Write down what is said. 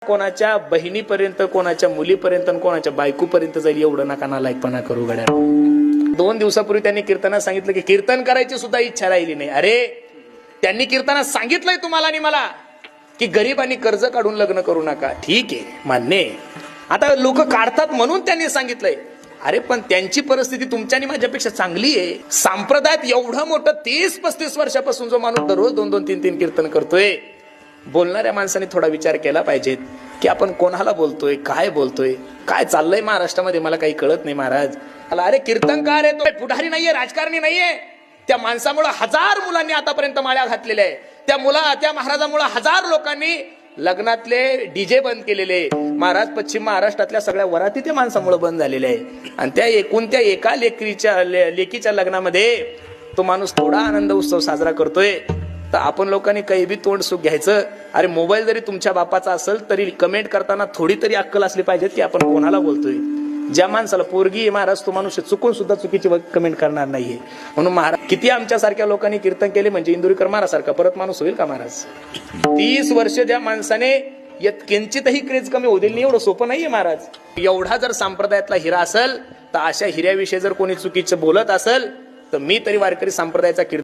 कोणाच्या बहिणीपर्यंत, कोणाच्या मुलीपर्यंत, कोणाच्या बायकोपर्यंत जाईल एवढं नका नालायकपणा करू गड्या. 2 दिवसापूर्वी त्यांनी कीर्तनात सांगितलं की कीर्तन करायची सुद्धा इच्छा राहिली नाही. अरे त्यांनी कीर्तनात सांगितलंय तुम्हाला आणि मला की गरिबांनी कर्ज काढून लग्न करू नका. ठीक आहे, मान्य आहे. आता लोक काढतात म्हणून त्यांनी सांगितलंय. अरे पण त्यांची परिस्थिती तुमच्या आणि माझ्यापेक्षा चांगली आहे. संप्रदायात एवढं मोठं 30-35 वर्षापासून जो माणूस दररोज 2-2, 3-3 कीर्तन करतोय, बोलणाऱ्या माणसाने थोडा विचार केला पाहिजे की आपण कोणाला बोलतोय, काय बोलतोय, काय चाललंय महाराष्ट्रामध्ये मला काही कळत नाही महाराज. अरे कीर्तनकार आहे तो, पुढारी नाहीये, राजकारणी नाहीये. त्या माणसामुळे 1000 मुलांनी आतापर्यंत माळ्या घातलेल्या आहे. त्या महाराजामुळे 1000 लोकांनी लग्नातले डीजे बंद केलेले. महाराज पश्चिम महाराष्ट्रातल्या सगळ्या वराती त्या माणसामुळे बंद झालेल्या आहे. आणि त्या एका लेकीच्या लग्नामध्ये तो माणूस थोडा आनंद उत्सव साजरा करतोय. तर आपण लोकांनी काही बी तोंड सुख घ्यायचं. अरे मोबाईल जरी तुमच्या बापाचा असेल तरी कमेंट करताना थोडी तरी अक्कल असली पाहिजे की आपण कोणाला बोलतोय. ज्या माणसाला पोरगी आहे महाराज, तो माणूस चुकून सुद्धा चुकीची कमेंट करणार नाहीये. म्हणून महाराज किती आमच्यासारख्या लोकांनी कीर्तन केले म्हणजे इंदुरीकर महाराजसारखा परत माणूस होईल का महाराज? 30 वर्ष ज्या माणसाने किंचितही क्रेज कमी होऊ दिली नाही, एवढं सोपं नाहीये महाराज. एवढा जर संप्रदायातला हिरा असेल तर अशा हिऱ्याविषयी जर कोणी चुकीचं बोलत असेल तर मी तरी वारकरी संप्रदायाचा कीर्तन